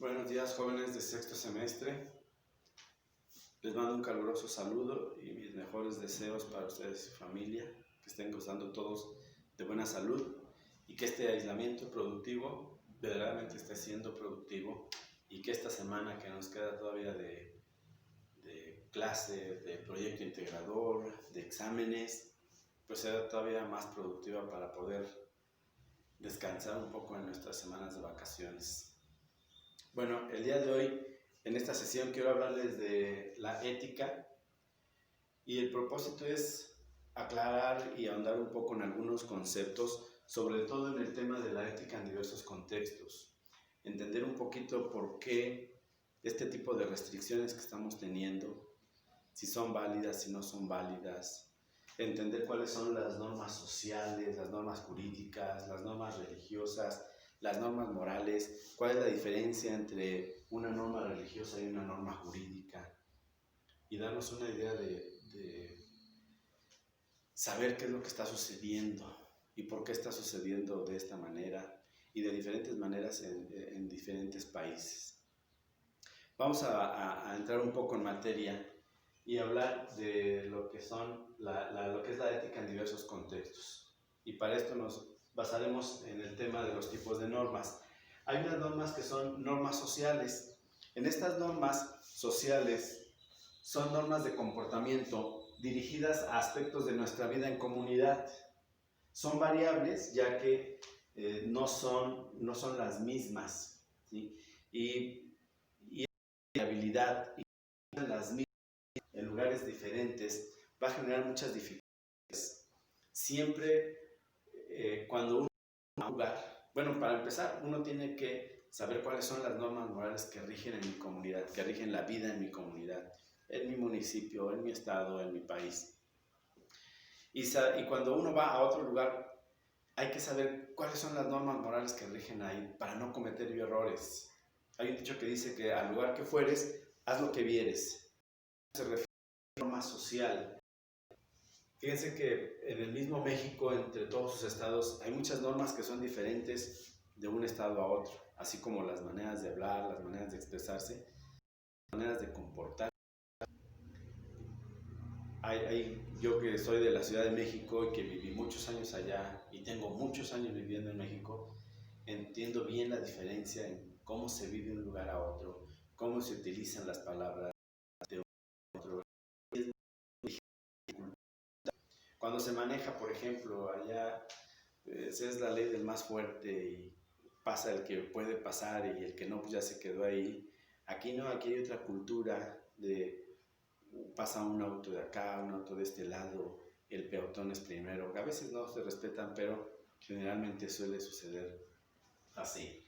Buenos días, jóvenes de sexto semestre. Les mando un caluroso saludo y mis mejores deseos para ustedes y su familia, que estén gozando todos de buena salud y que este aislamiento productivo verdaderamente esté siendo productivo y que esta semana que nos queda todavía de clase, de proyecto integrador, de exámenes, pues sea todavía más productiva para poder descansar un poco en nuestras semanas de vacaciones. Bueno, el día de hoy, en esta sesión, quiero hablarles de la ética y el propósito es aclarar y ahondar un poco en algunos conceptos, sobre todo en el tema de la ética en diversos contextos. Entender un poquito por qué este tipo de restricciones que estamos teniendo, si son válidas, si no son válidas, entender cuáles son las normas sociales, las normas jurídicas, las normas religiosas, las normas morales, cuál es la diferencia entre una norma religiosa y una norma jurídica, y darnos una idea de saber qué es lo que está sucediendo y por qué está sucediendo de esta manera y de diferentes maneras en diferentes países. Vamos a entrar un poco en materia y hablar de lo que son lo que es la ética en diversos contextos. Y para esto nos basaremos en el tema de los tipos de normas. Hay unas normas que son normas sociales. En estas normas sociales son normas de comportamiento dirigidas a aspectos de nuestra vida en comunidad. Son variables ya que no son las mismas, ¿sí? Y la habilidad y las mismas en lugares diferentes va a generar muchas dificultades. Siempre cuando uno va a un lugar, bueno, para empezar, uno tiene que saber cuáles son las normas morales que rigen en mi comunidad, que rigen la vida en mi comunidad, en mi municipio, en mi estado, en mi país. Y cuando uno va a otro lugar, hay que saber cuáles son las normas morales que rigen ahí para no cometer errores. Hay un dicho que dice que al lugar que fueres, haz lo que vieres. Se refiere a la norma social. Fíjense que en el mismo México, entre todos sus estados, hay muchas normas que son diferentes de un estado a otro, así como las maneras de hablar, las maneras de expresarse, las maneras de comportar. Yo que soy de la Ciudad de México y que viví muchos años allá y tengo muchos años viviendo en México, entiendo bien la diferencia en cómo se vive de un lugar a otro, cómo se utilizan las palabras de otro. Cuando se maneja, por ejemplo, allá es la ley del más fuerte y pasa el que puede pasar y el que no, pues ya se quedó ahí. Aquí no, aquí hay otra cultura de pasa un auto de acá, un auto de este lado, el peatón es primero. A veces no se respetan, pero generalmente suele suceder así.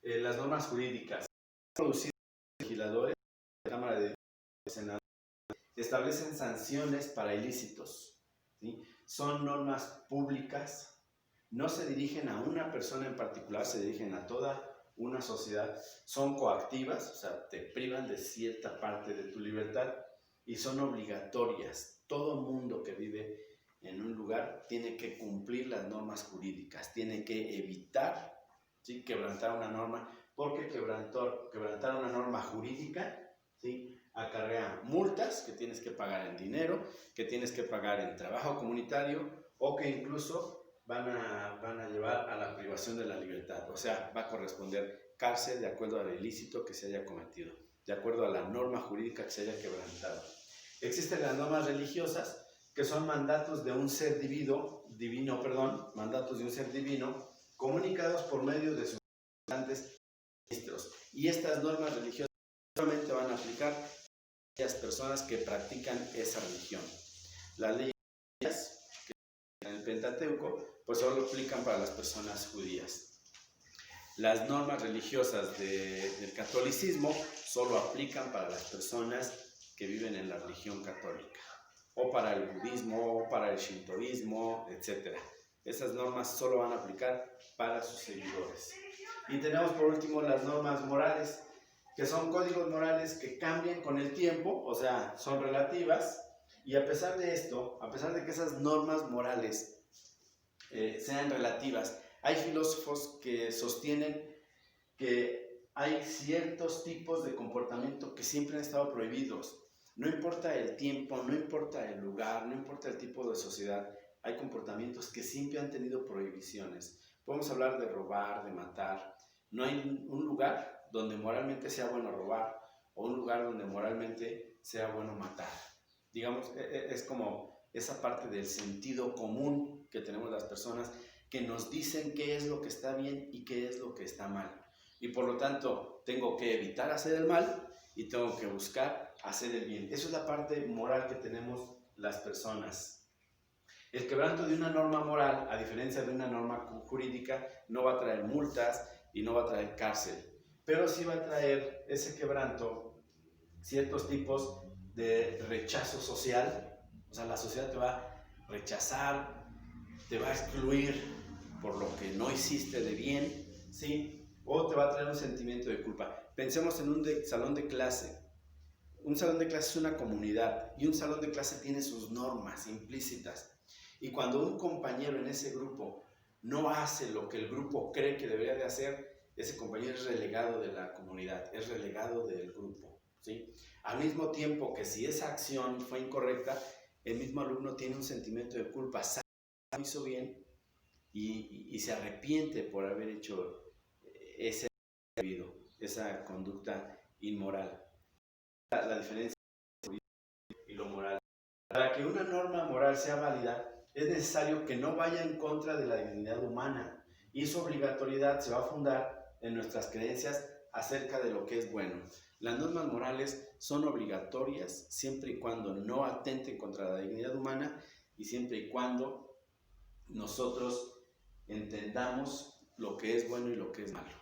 Las normas jurídicas. Producidos legisladores de la Cámara de Senado establecen sanciones para ilícitos, ¿sí? Son normas públicas, no se dirigen a una persona en particular, se dirigen a toda una sociedad, son coactivas, o sea, te privan de cierta parte de tu libertad y son obligatorias. Todo mundo que vive en un lugar tiene que cumplir las normas jurídicas, tiene que evitar, ¿sí?, quebrantar una norma, porque quebrantar una norma jurídica, ¿sí?, acarrea multas que tienes que pagar en dinero, que tienes que pagar en trabajo comunitario o que incluso van a llevar a la privación de la libertad. O sea, va a corresponder cárcel de acuerdo al ilícito que se haya cometido, de acuerdo a la norma jurídica que se haya quebrantado. Existen las normas religiosas, que son mandatos de un ser mandatos de un ser divino, comunicados por medio de sus representantes ministros. Y estas normas religiosas solamente van a aplicar a aquellas personas que practican esa religión. Las leyes que en el Pentateuco, pues solo aplican para las personas judías. Las normas religiosas del catolicismo solo aplican para las personas que viven en la religión católica, o para el budismo, o para el shintoísmo, etc. Esas normas solo van a aplicar para sus seguidores. Y tenemos por último las normas morales, que son códigos morales que cambian con el tiempo, o sea, son relativas, y a pesar de esto, a pesar de que esas normas morales sean relativas, hay filósofos que sostienen que hay ciertos tipos de comportamiento que siempre han estado prohibidos. No importa el tiempo, no importa el lugar, no importa el tipo de sociedad, hay comportamientos que siempre han tenido prohibiciones. Podemos hablar de robar, de matar. No hay un lugar donde moralmente sea bueno robar o un lugar donde moralmente sea bueno matar. Digamos, es como esa parte del sentido común que tenemos las personas que nos dicen qué es lo que está bien y qué es lo que está mal. Y por lo tanto, tengo que evitar hacer el mal y tengo que buscar hacer el bien. Eso es la parte moral que tenemos las personas. El quebranto de una norma moral, a diferencia de una norma jurídica, no va a traer multas y no va a traer cárcel, pero sí va a traer ese quebranto ciertos tipos de rechazo social. O sea, la sociedad te va a rechazar, te va a excluir por lo que no hiciste de bien, ¿sí? O te va a traer un sentimiento de culpa. Pensemos en un salón de clase. Un salón de clase es una comunidad y un salón de clase tiene sus normas implícitas. Y cuando un compañero en ese grupo no hace lo que el grupo cree que debería de hacer, ese compañero es relegado de la comunidad, es relegado del grupo, ¿sí? Al mismo tiempo que si esa acción fue incorrecta, el mismo alumno tiene un sentimiento de culpa, sabe que no hizo bien y se arrepiente por haber hecho esa conducta inmoral. La diferencia y lo moral. Para que una norma moral sea válida, es necesario que no vaya en contra de la dignidad humana y su obligatoriedad se va a fundar en nuestras creencias acerca de lo que es bueno. Las normas morales son obligatorias siempre y cuando no atenten contra la dignidad humana y siempre y cuando nosotros entendamos lo que es bueno y lo que es malo.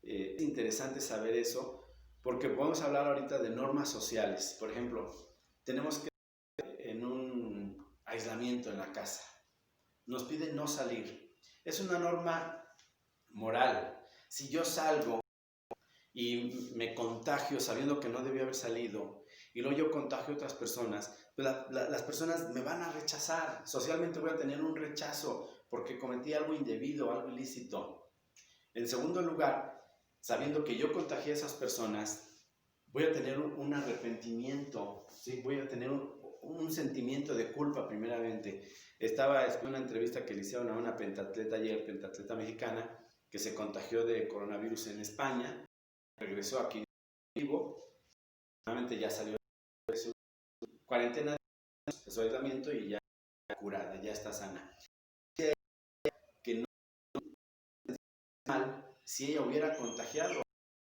Es interesante saber eso porque podemos hablar ahorita de normas sociales. Por ejemplo, tenemos que en un aislamiento en la casa. Nos piden no salir. Es una norma moral. Si yo salgo y me contagio sabiendo que no debía haber salido y luego yo contagio a otras personas, pues las personas me van a rechazar. Socialmente voy a tener un rechazo porque cometí algo indebido, algo ilícito. En segundo lugar, sabiendo que yo contagié a esas personas, voy a tener un arrepentimiento, ¿sí? Voy a tener un sentimiento de culpa primeramente. Estaba en una entrevista que le hicieron a una pentatleta ayer, pentatleta mexicana, que se contagió de coronavirus en España, regresó aquí vivo, nuevamente ya salió de su cuarentena, de su aislamiento y ya curada, ya está sana. Que no es mal si ella hubiera contagiado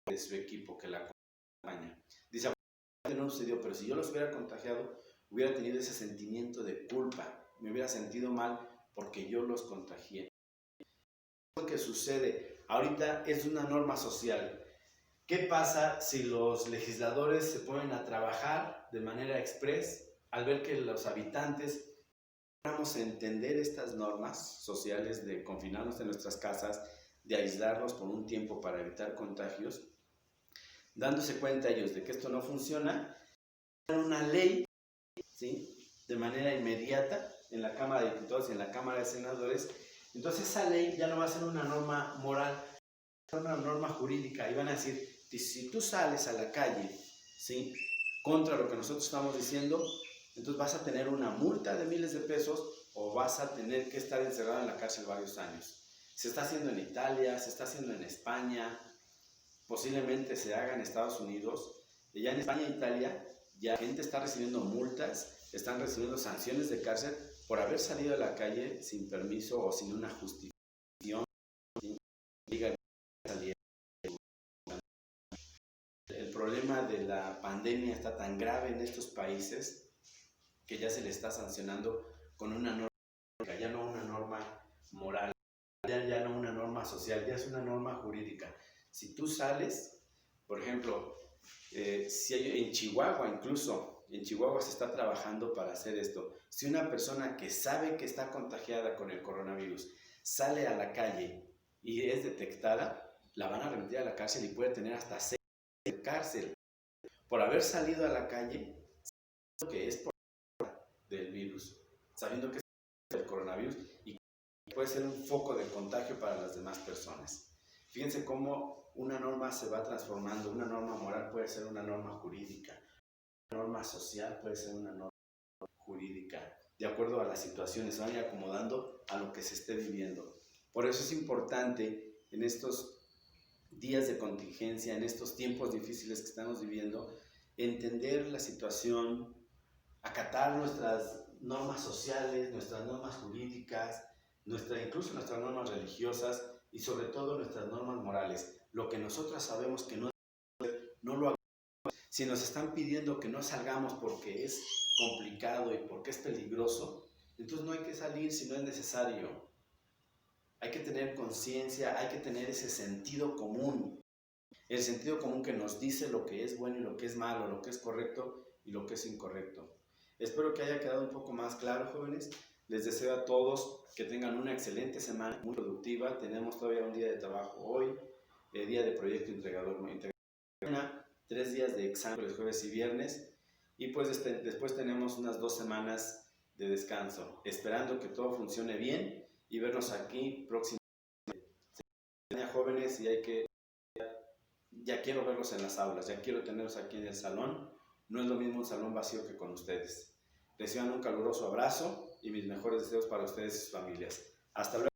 de su equipo que la acompaña. Dice, no sucedió, pero si yo los hubiera contagiado, hubiera tenido ese sentimiento de culpa, me hubiera sentido mal porque yo los contagié. Lo que sucede ahorita es una norma social. ¿Qué pasa si los legisladores se ponen a trabajar de manera express al ver que los habitantes vamos a entender estas normas sociales de confinarnos en nuestras casas, de aislarnos por un tiempo para evitar contagios, dándose cuenta ellos de que esto no funciona, una ley, ¿sí?, de manera inmediata en la Cámara de Diputados y en la Cámara de Senadores? Entonces esa ley ya no va a ser una norma moral, va a ser una norma jurídica y van a decir, si tú sales a la calle, ¿sí?, contra lo que nosotros estamos diciendo, entonces vas a tener una multa de miles de pesos o vas a tener que estar encerrado en la cárcel varios años. Se está haciendo en Italia, se está haciendo en España, posiblemente se haga en Estados Unidos. Y ya en España e Italia, ya la gente está recibiendo multas, están recibiendo sanciones de cárcel por haber salido a la calle sin permiso o sin una justificación. El problema de la pandemia está tan grave en estos países que ya se le está sancionando con una norma, ya no una norma moral, ya no una norma social, ya es una norma jurídica. Si tú sales, por ejemplo, si hay, en Chihuahua incluso, en Chihuahua se está trabajando para hacer esto. Si una persona que sabe que está contagiada con el coronavirus sale a la calle y es detectada, la van a remitir a la cárcel y puede tener hasta 6 meses de cárcel por haber salido a la calle, que es por del virus, sabiendo que es el coronavirus y puede ser un foco de contagio para las demás personas. Fíjense cómo una norma se va transformando, una norma moral puede ser una norma jurídica, una norma social puede ser una norma jurídica, de acuerdo a las situaciones, se van a ir acomodando a lo que se esté viviendo. Por eso es importante en estos días de contingencia, en estos tiempos difíciles que estamos viviendo, entender la situación, acatar nuestras normas sociales, nuestras normas jurídicas, incluso nuestras normas religiosas y sobre todo nuestras normas morales. Lo que nosotros sabemos que no lo hagamos. Si nos están pidiendo que no salgamos porque es complicado y porque es peligroso, entonces no hay que salir si no es necesario. Hay que tener conciencia, hay que tener ese sentido común. El sentido común que nos dice lo que es bueno y lo que es malo, lo que es correcto y lo que es incorrecto. Espero que haya quedado un poco más claro, jóvenes. Les deseo a todos que tengan una excelente semana, muy productiva. Tenemos todavía un día de trabajo hoy, día de proyecto integrador, 3 días de examen, jueves y viernes. Y pues después tenemos unas 2 semanas de descanso, esperando que todo funcione bien y vernos aquí próximamente. Jóvenes, y ya quiero verlos en las aulas, ya quiero tenerlos aquí en el salón. No es lo mismo un salón vacío que con ustedes. Reciban un caluroso abrazo y mis mejores deseos para ustedes y sus familias. Hasta luego.